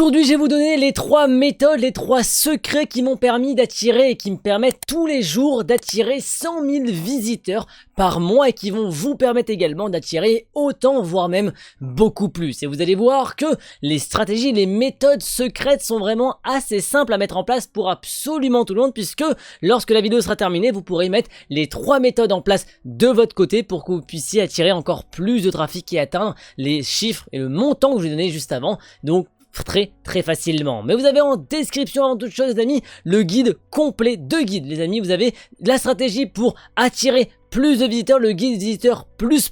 Aujourd'hui, je vais vous donner les 3 méthodes, les 3 secrets qui m'ont permis d'attirer et qui me permettent tous les jours d'attirer 100 000 visiteurs par mois et qui vont vous permettre également d'attirer autant, voire même beaucoup plus. Et vous allez voir que les stratégies, les méthodes secrètes sont vraiment assez simples à mettre en place pour absolument tout le monde, puisque lorsque la vidéo sera terminée, vous pourrez mettre les 3 méthodes en place de votre côté pour que vous puissiez attirer encore plus de trafic et atteindre les chiffres et le montant que je vous ai donné juste avant. Donc très facilement. Mais vous avez en description avant toute chose les amis le guide complet, 2 guides les amis. Vous avez la stratégie pour attirer plus de visiteurs, le guide visiteur plus,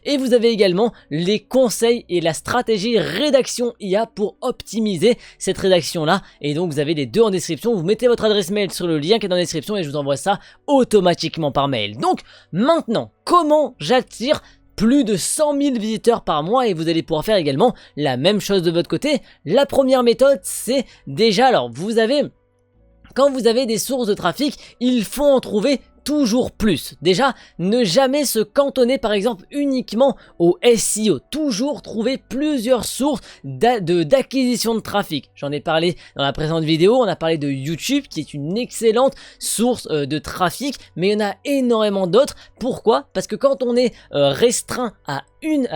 et vous avez également les conseils et la stratégie rédaction IA pour optimiser cette rédaction là. Et donc vous avez les 2 en description. Vous mettez votre adresse mail sur le lien qui est dans la description et je vous envoie ça automatiquement par mail. Donc maintenant, comment j'attire plus de 100 000 visiteurs par mois? Et vous allez pouvoir faire également la même chose de votre côté. La première méthode, c'est déjà, alors quand vous avez des sources de trafic, il faut en trouver toujours plus. Déjà, ne jamais se cantonner par exemple uniquement au SEO. Toujours trouver plusieurs sources d'acquisition de trafic. J'en ai parlé dans la précédente vidéo. On a parlé de YouTube qui est une excellente source de trafic, mais il y en a énormément d'autres. Pourquoi? Parce que quand on est restreint à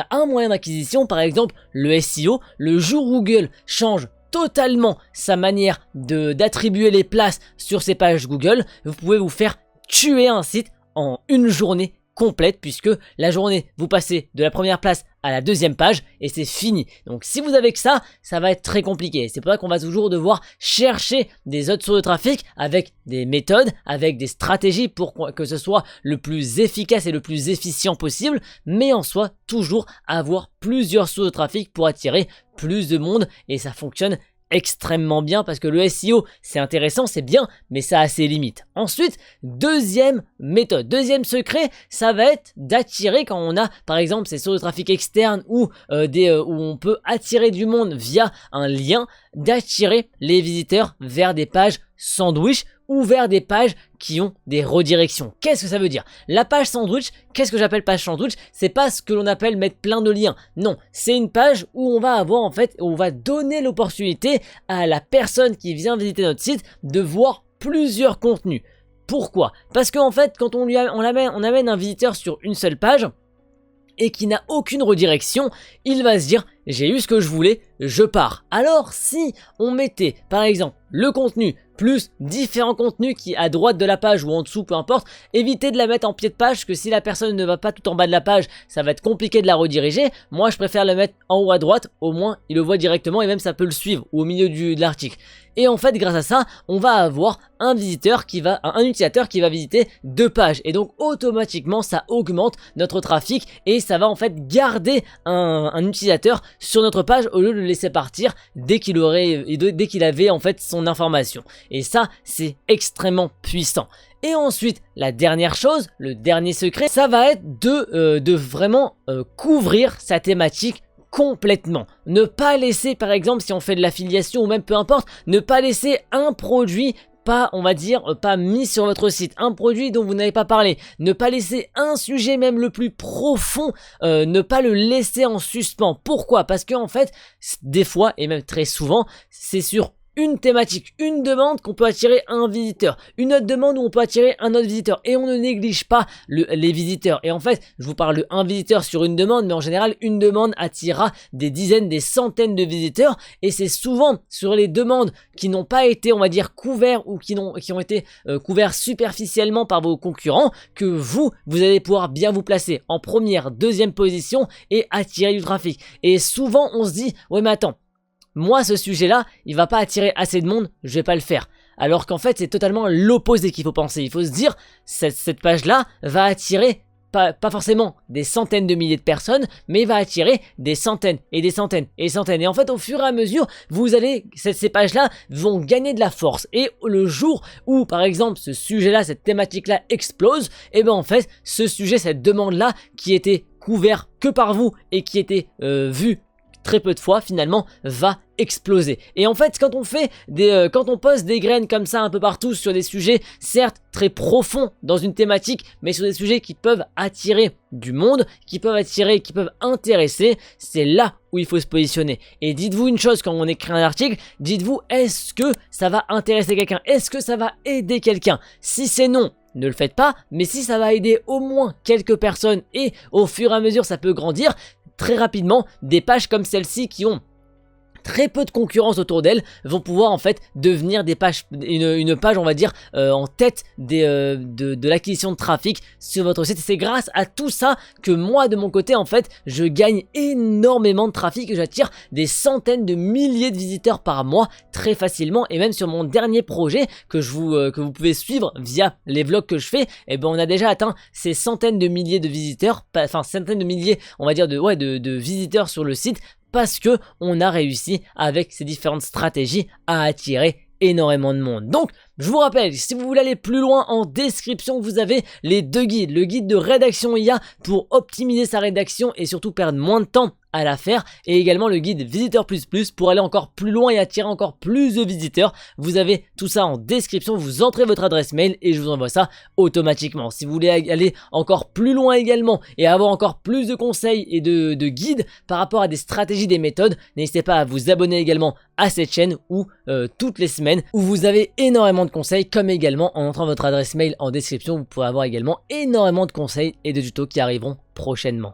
un moyen d'acquisition, par exemple le SEO, le jour où Google change totalement sa manière d'attribuer les places sur ses pages Google, vous pouvez vous faire tuer un site en une journée complète, puisque la journée vous passez de la première place à la 2e page et c'est fini. Donc si vous avez que ça va être très compliqué. C'est pour ça qu'on va toujours devoir chercher des autres sources de trafic avec des méthodes, avec des stratégies pour que ce soit le plus efficace et le plus efficient possible, mais en soi toujours avoir plusieurs sources de trafic pour attirer plus de monde, et ça fonctionne extrêmement bien parce que le SEO c'est intéressant, c'est bien, mais ça a ses limites. Ensuite, deuxième méthode, deuxième secret, ça va être d'attirer quand on a par exemple ces sources de trafic externes ou où on peut attirer du monde via un lien, d'attirer les visiteurs vers des pages sandwich ou vers des pages qui ont des redirections. Qu'est-ce que ça veut dire? La page sandwich, qu'est-ce que j'appelle page sandwich? C'est pas ce que l'on appelle mettre plein de liens. Non, c'est une page où on va avoir en fait, on va donner l'opportunité à la personne qui vient visiter notre site de voir plusieurs contenus. Pourquoi? Parce qu'en fait, quand on amène un visiteur sur une seule page et qui n'a aucune redirection, il va se dire j'ai eu ce que je voulais, je pars. Alors si on mettait par exemple le contenu plus différents contenus qui à droite de la page ou en dessous, peu importe, évitez de la mettre en pied de page, que si la personne ne va pas tout en bas de la page, ça va être compliqué de la rediriger. Moi je préfère le mettre en haut à droite, au moins il le voit directement et même ça peut le suivre, ou au milieu de l'article. Et en fait grâce à ça, on va avoir un utilisateur qui va visiter 2 pages, et donc automatiquement ça augmente notre trafic et ça va en fait garder un utilisateur sur notre page au lieu de le laisser partir dès qu'il avait en fait son information. Et ça c'est extrêmement puissant. Et ensuite, la dernière chose, le dernier secret, ça va être de vraiment couvrir sa thématique complètement. Ne pas laisser, par exemple, si on fait de l'affiliation ou même peu importe, ne pas laisser un produit pas, on va dire, pas mis sur votre site, un produit dont vous n'avez pas parlé, ne pas laisser un sujet même le plus profond, ne pas le laisser en suspens. Pourquoi? Parce que en fait, des fois, et même très souvent, c'est sur une thématique, une demande qu'on peut attirer un visiteur, une autre demande où on peut attirer un autre visiteur, et on ne néglige pas les visiteurs. Et en fait, je vous parle de un visiteur sur une demande, mais en général, une demande attirera des dizaines, des centaines de visiteurs, et c'est souvent sur les demandes qui n'ont pas été, on va dire, couverts ou qui ont été couverts superficiellement par vos concurrents que vous allez pouvoir bien vous placer en première, deuxième position et attirer du trafic. Et souvent, on se dit, ouais mais attends, moi ce sujet là il va pas attirer assez de monde, je vais pas le faire. Alors qu'en fait c'est totalement l'opposé qu'il faut penser. Il faut se dire cette page là va attirer pas forcément des centaines de milliers de personnes, mais il va attirer des centaines et des centaines et des centaines. Et en fait au fur et à mesure ces pages là vont gagner de la force. Et le jour où par exemple ce sujet là, cette thématique là explose, et ben en fait ce sujet, cette demande là qui était couvert que par vous et qui était vue très peu de fois finalement va exploser. Et en fait quand on poste des graines comme ça un peu partout sur des sujets certes très profonds dans une thématique, mais sur des sujets qui peuvent attirer du monde, qui peuvent intéresser, c'est là où il faut se positionner. Et dites-vous une chose quand on écrit un article, dites-vous est-ce que ça va intéresser quelqu'un, est-ce que ça va aider quelqu'un? Si c'est non, ne le faites pas, mais si ça va aider au moins quelques personnes et au fur et à mesure ça peut grandir, très rapidement des pages comme celle-ci qui ont très peu de concurrence autour d'elle vont pouvoir en fait devenir des pages, une page on va dire en tête de l'acquisition de trafic sur votre site. C'est grâce à tout ça que moi de mon côté en fait je gagne énormément de trafic et j'attire des centaines de milliers de visiteurs par mois très facilement. Et même sur mon dernier projet que vous pouvez suivre via les vlogs que je fais, et ben on a déjà atteint ces centaines de milliers de visiteurs, enfin centaines de milliers on va dire de visiteurs sur le site, parce que on a réussi avec ces différentes stratégies à attirer énormément de monde. Donc je vous rappelle, si vous voulez aller plus loin, en description vous avez les deux guides, le guide de rédaction IA pour optimiser sa rédaction et surtout perdre moins de temps à la faire, et également le guide Visiteur Plus Plus pour aller encore plus loin et attirer encore plus de visiteurs. Vous avez tout ça en description, vous entrez votre adresse mail et je vous envoie ça automatiquement. Si vous voulez aller encore plus loin également et avoir encore plus de conseils et de guides par rapport à des stratégies, des méthodes, n'hésitez pas à vous abonner également à cette chaîne où toutes les semaines où vous avez énormément de conseils, comme également en entrant votre adresse mail en description, vous pourrez avoir également énormément de conseils et de tutos qui arriveront prochainement.